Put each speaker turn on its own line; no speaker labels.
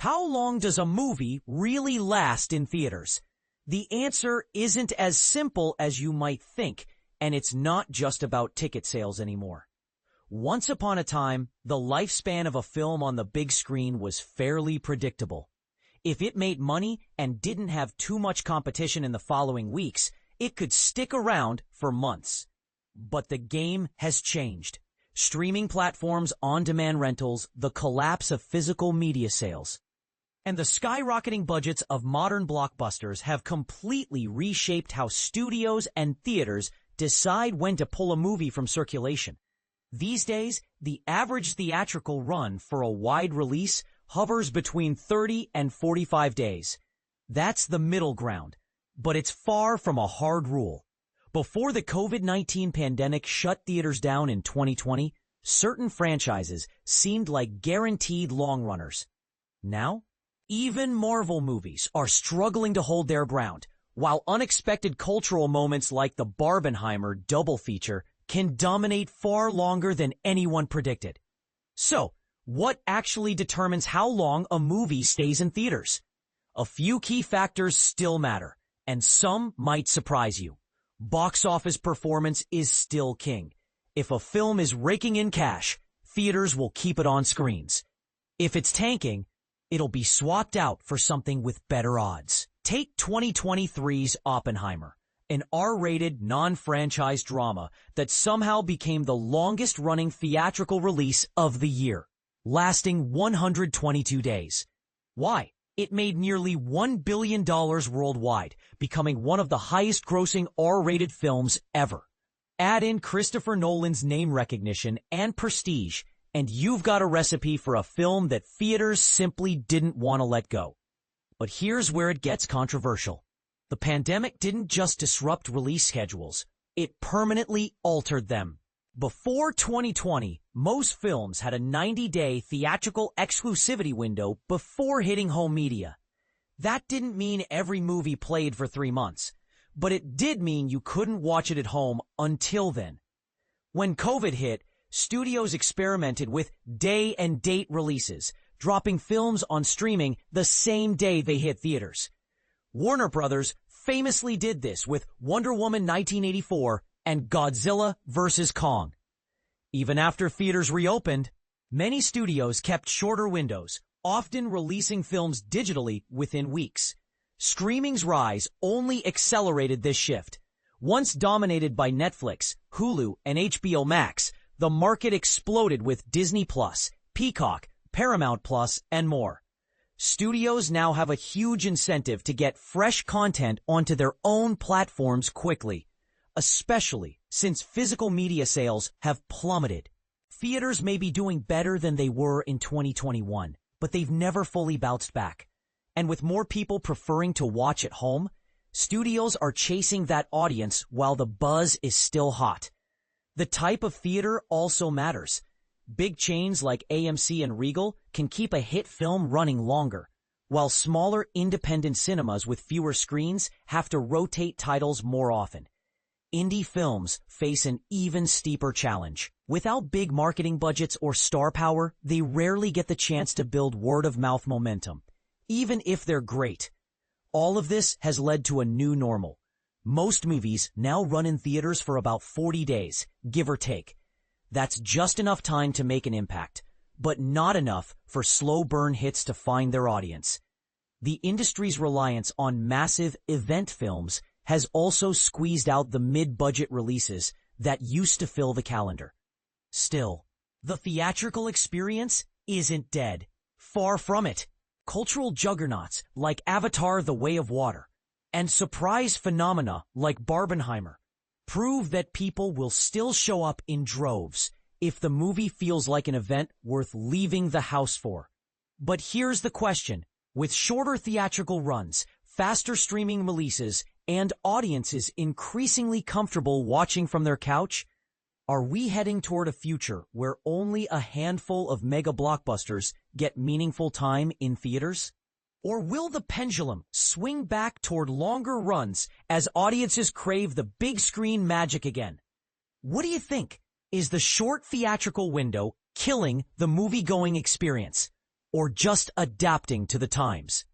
How long does a movie really last in theaters? The answer isn't as simple as you might think, and it's not just about ticket sales anymore. Once upon a time, the lifespan of a film on the big screen was fairly predictable. If it made money and didn't have too much competition in the following weeks, it could stick around for months. But the game has changed. Streaming platforms, on-demand rentals, the collapse of physical media sales, and the skyrocketing budgets of modern blockbusters have completely reshaped how studios and theaters decide when to pull a movie from circulation. These days, the average theatrical run for a wide release hovers between 30 and 45 days. That's the middle ground, but it's far from a hard rule. Before the COVID-19 pandemic shut theaters down in 2020, certain franchises seemed like guaranteed long runners. Now, even Marvel movies are struggling to hold their ground, while unexpected cultural moments like the Oppenheimer double feature can dominate far longer than anyone predicted. So, what actually determines how long a movie stays in theaters? A few key factors still matter, and some might surprise you. Box office performance is still king. If a film is raking in cash, theaters will keep it on screens. If it's tanking, it'll be swapped out for something with better odds. Take 2023's Oppenheimer, an R-rated, non-franchise drama that somehow became the longest-running theatrical release of the year, lasting 122 days. Why? It made nearly $1 billion worldwide, becoming one of the highest-grossing R-rated films ever. Add in Christopher Nolan's name recognition and prestige, and you've got a recipe for a film that theaters simply didn't want to let go. But here's where it gets controversial. The pandemic didn't just disrupt release schedules, it permanently altered them. Before 2020, most films had a 90-day theatrical exclusivity window before hitting home media. That didn't mean every movie played for 3 months, but it did mean you couldn't watch it at home until then. When COVID hit, studios experimented with day and date releases, dropping films on streaming the same day they hit theaters. Warner Brothers famously did this with Wonder Woman 1984 and Godzilla vs. Kong. Even after theaters reopened, many studios kept shorter windows, often releasing films digitally within weeks. Streaming's rise only accelerated this shift. Once dominated by Netflix, Hulu, and HBO Max, the market exploded with Disney+, Peacock, Paramount+, and more. Studios now have a huge incentive to get fresh content onto their own platforms quickly, especially since physical media sales have plummeted. Theaters may be doing better than they were in 2021, but they've never fully bounced back. And with more people preferring to watch at home, studios are chasing that audience while the buzz is still hot. The type of theater also matters. Big chains like AMC and Regal can keep a hit film running longer, while smaller independent cinemas with fewer screens have to rotate titles more often. Indie films face an even steeper challenge. Without big marketing budgets or star power, they rarely get the chance to build word-of-mouth momentum, even if they're great. All of this has led to a new normal. Most movies now run in theaters for about 40 days, give or take. That's just enough time to make an impact, but not enough for slow burn hits to find their audience. The industry's reliance on massive event films has also squeezed out the mid-budget releases that used to fill the calendar. Still, the theatrical experience isn't dead. Far from it. Cultural juggernauts like Avatar: The Way of Water and surprise phenomena like Barbenheimer prove that people will still show up in droves if the movie feels like an event worth leaving the house for. But here's the question. With shorter theatrical runs, faster streaming releases, and audiences increasingly comfortable watching from their couch, are we heading toward a future where only a handful of mega blockbusters get meaningful time in theaters? Or will the pendulum swing back toward longer runs as audiences crave the big screen magic again? What do you think? Is the short theatrical window killing the movie-going experience? or just adapting to the times?